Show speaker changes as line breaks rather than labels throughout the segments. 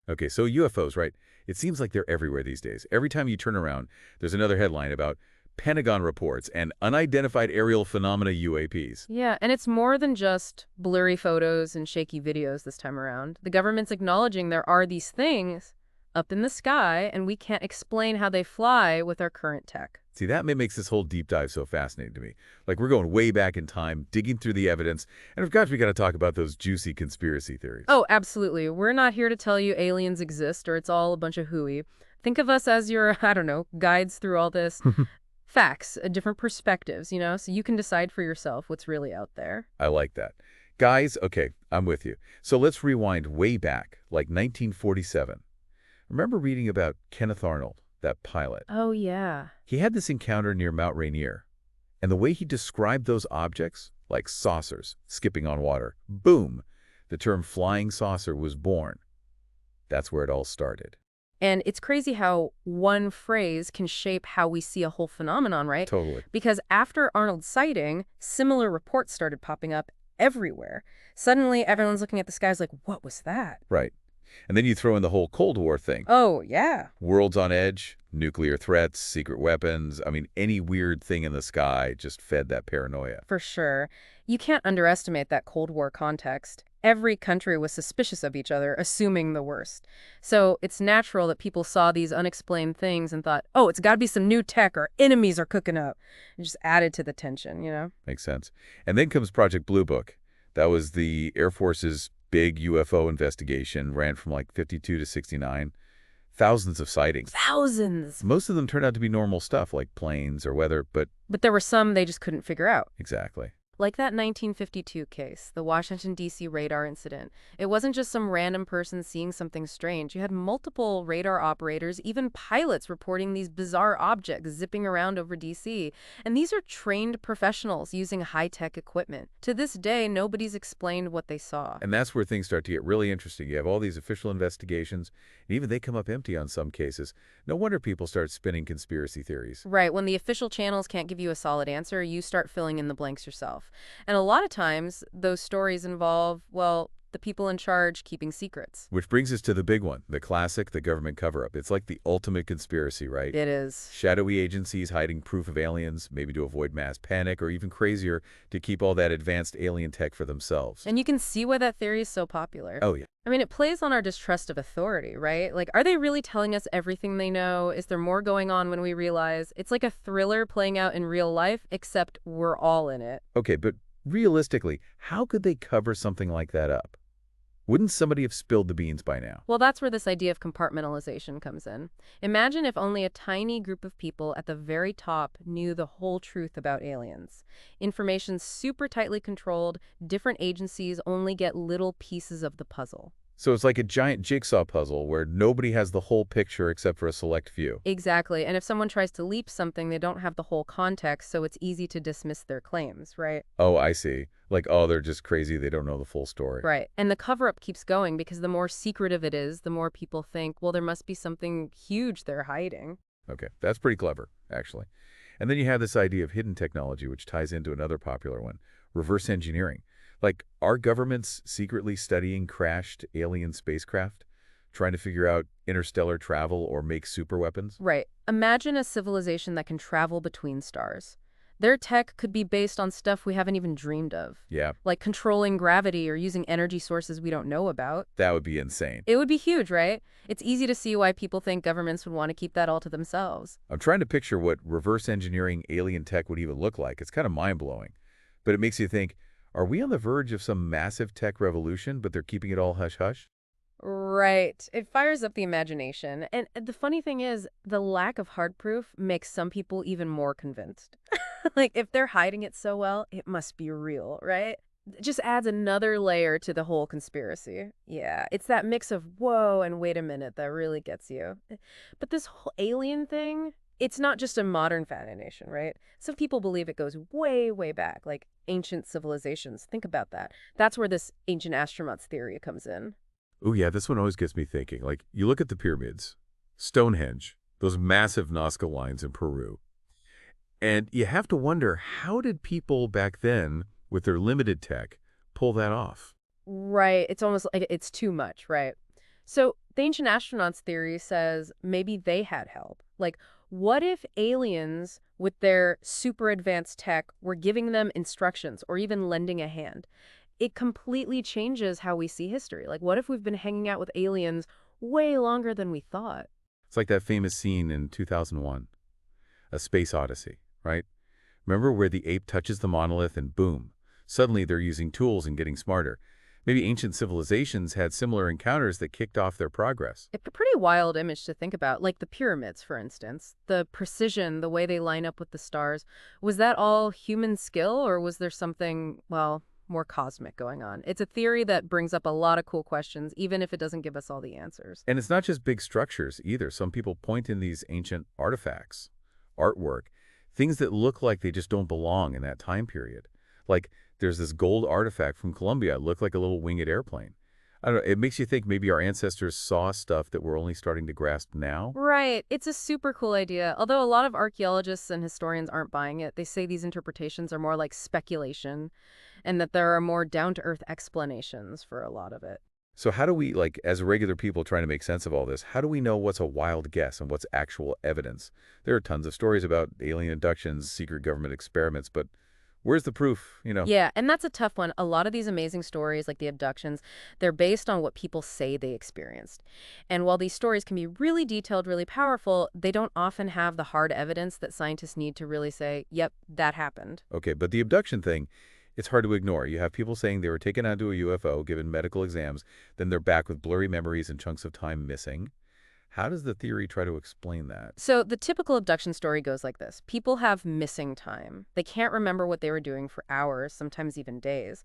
Okay, so UFOs, right? It seems like they're everywhere these days. Every time you turn around, there's another headline about Pentagon reports and unidentified aerial phenomena UAPs.
Yeah, and it's more than just blurry photos and shaky videos this time around. The government's acknowledging there are these things up in the sky, and we can't explain how they fly with our current tech.
See, that makes this whole deep dive so fascinating to me. Like, we're going way back in time, digging through the evidence, and of course we got to talk about those juicy conspiracy theories.
Oh, absolutely. We're not here to tell you aliens exist or it's all a bunch of hooey. Think of us as your, I don't know, guides through all this facts, different perspectives, so you can decide for yourself what's really out there.
I like that. Guys, okay, I'm with you. So let's rewind way back, like 1947. Remember reading about Kenneth Arnold, that pilot?
Oh, yeah.
He had this encounter near Mount Rainier, and the way he described those objects, like saucers skipping on water, boom, the term flying saucer was born. That's where it all started.
And it's crazy how one phrase can shape how we see a whole phenomenon, right?
Totally.
Because after Arnold's sighting, similar reports started popping up everywhere. Suddenly, everyone's looking at the skies like, what was that?
Right. And then you throw in the whole Cold War thing.
Oh, yeah.
Worlds on edge, nuclear threats, secret weapons. I mean, any weird thing in the sky just fed that paranoia.
For sure. You can't underestimate that Cold War context. Every country was suspicious of each other, assuming the worst. So it's natural that people saw these unexplained things and thought, oh, it's got to be some new tech or enemies are cooking up. It just added to the tension.
Makes sense. And then comes Project Blue Book. That was the Air Force's big UFO investigation, ran from like 52 to 69. Thousands of sightings.
Thousands!
Most of them turned out to be normal stuff, like planes or weather, but...
But there were some they just couldn't figure out.
Exactly.
Like that 1952 case, the Washington, D.C. radar incident. It wasn't just some random person seeing something strange. You had multiple radar operators, even pilots reporting these bizarre objects zipping around over D.C. And these are trained professionals using high-tech equipment. To this day, nobody's explained what they saw.
And that's where things start to get really interesting. You have all these official investigations, and even they come up empty on some cases. No wonder people start spinning conspiracy theories.
Right. When the official channels can't give you a solid answer, you start filling in the blanks yourself. And a lot of times, those stories involve, well, the people in charge keeping secrets.
Which brings us to the big one, the classic, the government cover-up. It's like the ultimate conspiracy, right?
It is.
Shadowy agencies hiding proof of aliens, maybe to avoid mass panic, or even crazier, to keep all that advanced alien tech for themselves.
And you can see why that theory is so popular.
Oh, yeah.
I mean, it plays on our distrust of authority, right? Like, are they really telling us everything they know? Is there more going on when we realize? It's like a thriller playing out in real life, except we're all in it.
Okay, but realistically, how could they cover something like that up? Wouldn't somebody have spilled the beans by now?
Well, that's where this idea of compartmentalization comes in. Imagine if only a tiny group of people at the very top knew the whole truth about aliens. Information's super tightly controlled, different agencies only get little pieces of the puzzle.
So it's like a giant jigsaw puzzle where nobody has the whole picture except for a select few.
Exactly. And if someone tries to leap something, they don't have the whole context, so it's easy to dismiss their claims, right?
Oh, I see. Like, oh, they're just crazy. They don't know the full story.
Right. And the cover-up keeps going because the more secretive it is, the more people think, well, there must be something huge they're hiding.
Okay, that's pretty clever, actually. And then you have this idea of hidden technology, which ties into another popular one, reverse engineering. Like, are governments secretly studying crashed alien spacecraft, trying to figure out interstellar travel or make superweapons?
Right. Imagine a civilization that can travel between stars. Their tech could be based on stuff we haven't even dreamed of.
Yeah.
Like controlling gravity or using energy sources we don't know about.
That would be insane.
It would be huge, right? It's easy to see why people think governments would want to keep that all to themselves.
I'm trying to picture what reverse engineering alien tech would even look like. It's kind of mind-blowing. But it makes you think, are we on the verge of some massive tech revolution, but they're keeping it all hush-hush?
Right. It fires up the imagination. And the funny thing is, the lack of hard proof makes some people even more convinced. Like, if they're hiding it so well, it must be real, right? It just adds another layer to the whole conspiracy. Yeah, it's that mix of whoa and wait a minute that really gets you. But this whole alien thing, it's not just a modern fascination, right? Some people believe it goes way, way back, like ancient civilizations. Think about that. That's where this ancient astronauts theory comes in.
Oh yeah, this one always gets me thinking. Like, you look at the pyramids, Stonehenge, those massive Nazca lines in Peru, and you have to wonder, how did people back then, with their limited tech, pull that off?
Right. It's almost like it's too much, right? So The ancient astronauts theory says maybe they had help. Like, what if aliens with their super advanced tech were giving them instructions or even lending a hand? It completely changes how we see history. Like, what if we've been hanging out with aliens way longer than we thought?
It's like that famous scene in 2001, A Space Odyssey, right? Remember where the ape touches the monolith and boom, suddenly they're using tools and getting smarter. Maybe ancient civilizations had similar encounters that kicked off their progress.
It's a pretty wild image to think about, like the pyramids, for instance. The precision, the way they line up with the stars. Was that all human skill, or was there something, well, more cosmic going on? It's a theory that brings up a lot of cool questions, even if it doesn't give us all the answers.
And it's not just big structures either. Some people point in these ancient artifacts, artwork, things that look like they just don't belong in that time period. Like there's this gold artifact from Colombia. It looked like a little winged airplane. I don't know. It makes you think maybe our ancestors saw stuff that we're only starting to grasp now.
Right. It's a super cool idea. Although a lot of archaeologists and historians aren't buying it. They say these interpretations are more like speculation and that there are more down-to-earth explanations for a lot of it.
So how do we, like, as regular people trying to make sense of all this, how do we know what's a wild guess and what's actual evidence? There are tons of stories about alien abductions, secret government experiments, but where's the proof,
Yeah, and that's a tough one. A lot of these amazing stories, like the abductions, they're based on what people say they experienced. And while these stories can be really detailed, really powerful, they don't often have the hard evidence that scientists need to really say, yep, that happened.
Okay, but the abduction thing, it's hard to ignore. You have people saying they were taken onto a UFO, given medical exams, then they're back with blurry memories and chunks of time missing. How does the theory try to explain that?
So the typical abduction story goes like this. People have missing time. They can't remember what they were doing for hours, sometimes even days.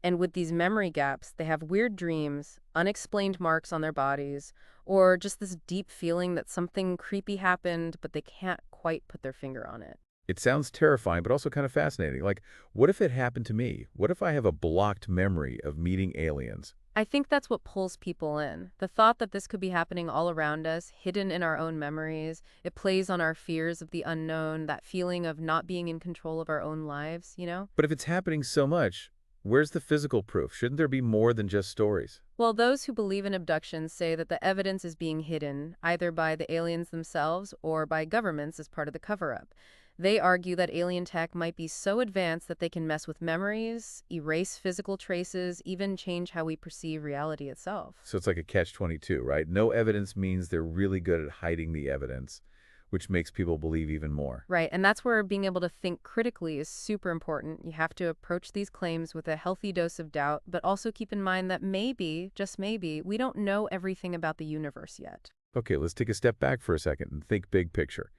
And with these memory gaps, they have weird dreams, unexplained marks on their bodies, or just this deep feeling that something creepy happened, but they can't quite put their finger on it.
It sounds terrifying, but also kind of fascinating. Like, what if it happened to me? What if I have a blocked memory of meeting aliens?
I think that's what pulls people in. The thought that this could be happening all around us, hidden in our own memories. It plays on our fears of the unknown, that feeling of not being in control of our own lives?
But if it's happening so much, where's the physical proof? Shouldn't there be more than just stories?
Well, those who believe in abductions say that the evidence is being hidden, either by the aliens themselves or by governments as part of the cover-up. They argue that alien tech might be so advanced that they can mess with memories, erase physical traces, even change how we perceive reality itself.
So it's like a catch-22, right? No evidence means they're really good at hiding the evidence, which makes people believe even more.
Right, and that's where being able to think critically is super important. You have to approach these claims with a healthy dose of doubt, but also keep in mind that maybe, just maybe, we don't know everything about the universe yet.
Okay, let's take a step back for a second and think big picture.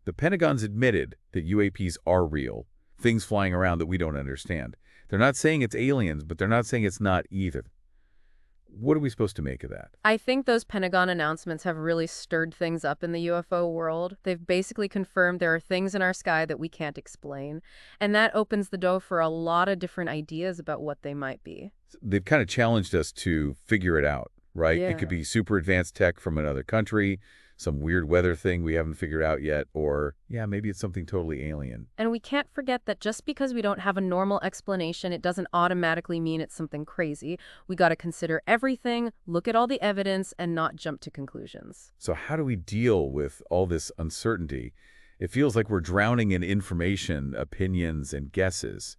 The Pentagon's admitted that UAPs are real, things flying around that we don't understand. They're not saying it's aliens, but they're not saying it's not either. What are we supposed to make of that?
I think those Pentagon announcements have really stirred things up in the UFO world. They've basically confirmed there are things in our sky that we can't explain, and that opens the door for a lot of different ideas about what they might be.
They've kind of challenged us to figure it out, right?
Yeah.
It could be super advanced tech from another country, some weird weather thing we haven't figured out yet, or, yeah, maybe it's something totally alien.
And we can't forget that just because we don't have a normal explanation, it doesn't automatically mean it's something crazy. We got to consider everything, look at all the evidence, and not jump to conclusions.
So how do we deal with all this uncertainty? It feels like we're drowning in information, opinions, and guesses.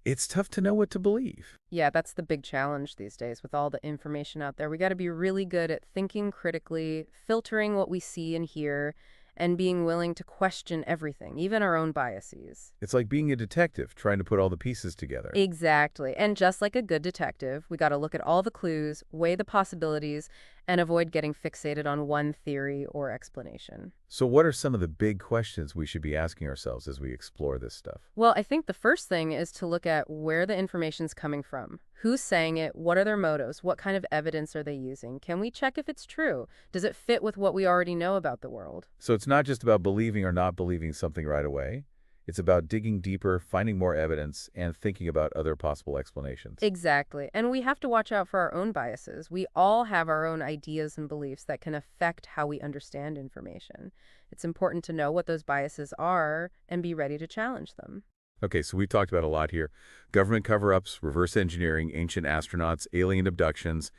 It's tough to know what to believe.
Yeah, that's the big challenge these days with all the information out there. We got to be really good at thinking critically, filtering what we see and hear, and being willing to question everything, even our own biases.
It's like being a detective, trying to put all the pieces together.
Exactly. And just like a good detective, we got to look at all the clues, weigh the possibilities, and avoid getting fixated on one theory or explanation.
So what are some of the big questions we should be asking ourselves as we explore this stuff?
Well, I think the first thing is to look at where the information's coming from. Who's saying it? What are their motives? What kind of evidence are they using? Can we check if it's true? Does it fit with what we already know about the world?
So it's not just about believing or not believing something right away. It's about digging deeper, finding more evidence, and thinking about other possible explanations.
Exactly. And we have to watch out for our own biases. We all have our own ideas and beliefs that can affect how we understand information. It's important to know what those biases are and be ready to challenge them.
Okay, so we've talked about a lot here. Government cover-ups, reverse engineering, ancient astronauts, alien abductions.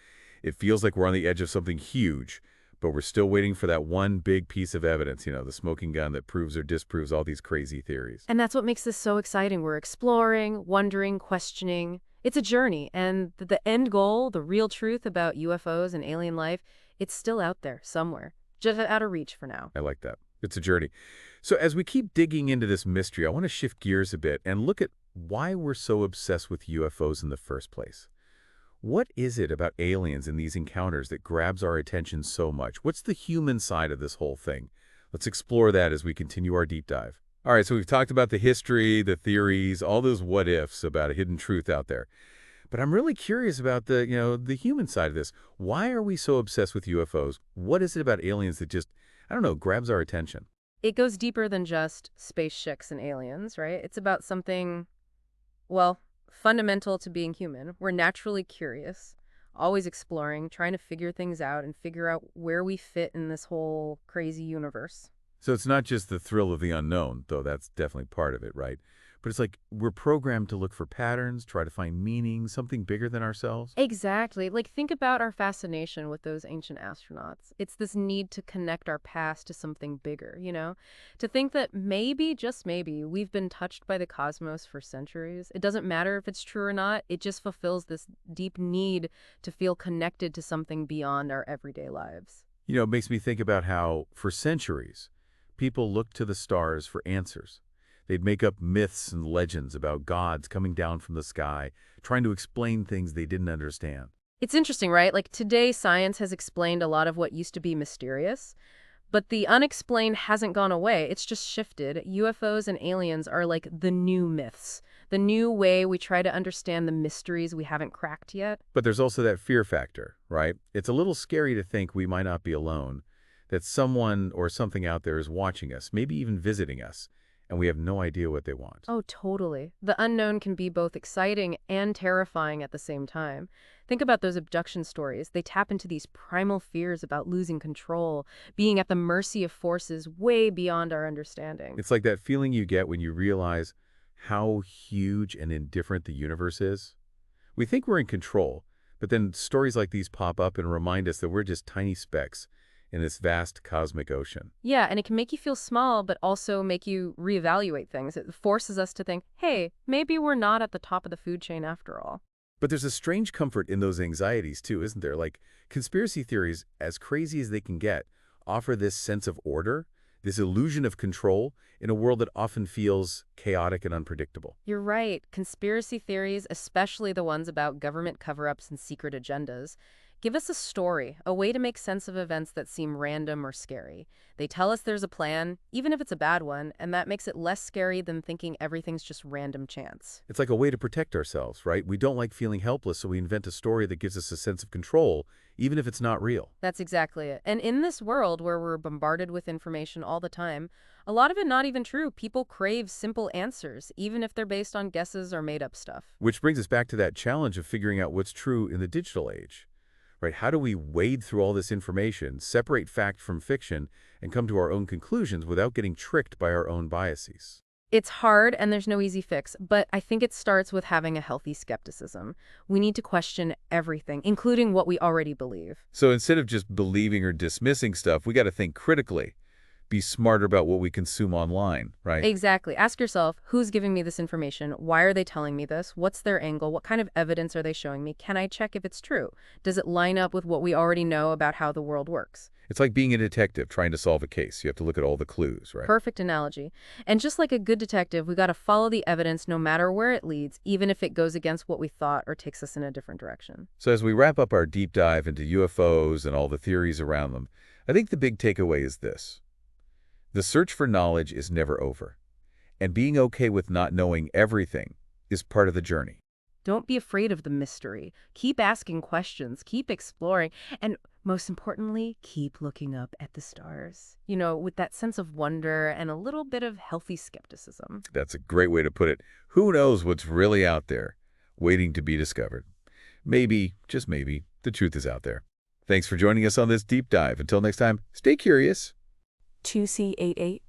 It feels like we're on the edge of something huge, but we're still waiting for that one big piece of evidence, the smoking gun that proves or disproves all these crazy theories.
And that's what makes this so exciting. We're exploring, wondering, questioning. It's a journey, and the end goal, the real truth about UFOs and alien life, it's still out there somewhere, just out of reach for now.
I like that. It's a journey. So as we keep digging into this mystery, I want to shift gears a bit and look at why we're so obsessed with UFOs in the first place. What is it about aliens and these encounters that grabs our attention so much? What's the human side of this whole thing? Let's explore that as we continue our deep dive. All right, so we've talked about the history, the theories, all those what-ifs about a hidden truth out there. But I'm really curious about the human side of this. Why are we so obsessed with UFOs? What is it about aliens that just, I don't know, grabs our attention?
It goes deeper than just spaceships and aliens, right? It's about something, well, fundamental to being human. We're naturally curious, always exploring, trying to figure things out and figure out where we fit in this whole crazy universe.
So it's not just the thrill of the unknown, though that's definitely part of it, right? But it's like we're programmed to look for patterns, try to find meaning, something bigger than ourselves.
Exactly. Like, think about our fascination with those ancient astronauts. It's this need to connect our past to something bigger, To think that maybe, just maybe, we've been touched by the cosmos for centuries. It doesn't matter if it's true or not. It just fulfills this deep need to feel connected to something beyond our everyday lives.
It makes me think about how, for centuries, people looked to the stars for answers. They'd make up myths and legends about gods coming down from the sky, trying to explain things they didn't understand.
It's interesting, right? Like, today, science has explained a lot of what used to be mysterious, but the unexplained hasn't gone away. It's just shifted. UFOs and aliens are like the new myths, the new way we try to understand the mysteries we haven't cracked yet.
But there's also that fear factor, right? It's a little scary to think we might not be alone, that someone or something out there is watching us, maybe even visiting us, and we have no idea what they want.
Oh, totally. The unknown can be both exciting and terrifying at the same time. Think about those abduction stories. They tap into these primal fears about losing control, being at the mercy of forces way beyond our understanding.
It's like that feeling you get when you realize how huge and indifferent the universe is. We think we're in control, but then stories like these pop up and remind us that we're just tiny specks in this vast cosmic ocean.
Yeah, and it can make you feel small, but also make you reevaluate things. It forces us to think, hey, maybe we're not at the top of the food chain after all.
But there's a strange comfort in those anxieties too, isn't there? Like, conspiracy theories, as crazy as they can get, offer this sense of order, this illusion of control in a world that often feels chaotic and unpredictable.
You're right. Conspiracy theories, especially the ones about government cover-ups and secret agendas, give us a story, a way to make sense of events that seem random or scary. They tell us there's a plan, even if it's a bad one, and that makes it less scary than thinking everything's just random chance.
It's like a way to protect ourselves, right? We don't like feeling helpless, so we invent a story that gives us a sense of control, even if it's not real.
That's exactly it. And in this world where we're bombarded with information all the time, a lot of it not even true. People crave simple answers, even if they're based on guesses or made-up stuff.
Which brings us back to that challenge of figuring out what's true in the digital age. Right? How do we wade through all this information, separate fact from fiction, and come to our own conclusions without getting tricked by our own biases?
It's hard and there's no easy fix, but I think it starts with having a healthy skepticism. We need to question everything, including what we already believe.
So instead of just believing or dismissing stuff, we got to think critically, be smarter about what we consume online, right?
Exactly. Ask yourself, who's giving me this information? Why are they telling me this? What's their angle? What kind of evidence are they showing me? Can I check if it's true? Does it line up with what we already know about how the world works?
It's like being a detective trying to solve a case. You have to look at all the clues, right?
Perfect analogy. And just like a good detective, we got to follow the evidence no matter where it leads, even if it goes against what we thought or takes us in a different direction.
So as we wrap up our deep dive into UFOs and all the theories around them, I think the big takeaway is this. The search for knowledge is never over, and being okay with not knowing everything is part of the journey.
Don't be afraid of the mystery. Keep asking questions, keep exploring, and most importantly, keep looking up at the stars. With that sense of wonder and a little bit of healthy skepticism.
That's a great way to put it. Who knows what's really out there, waiting to be discovered? Maybe, just maybe, the truth is out there. Thanks for joining us on this deep dive. Until next time, stay curious.
2C88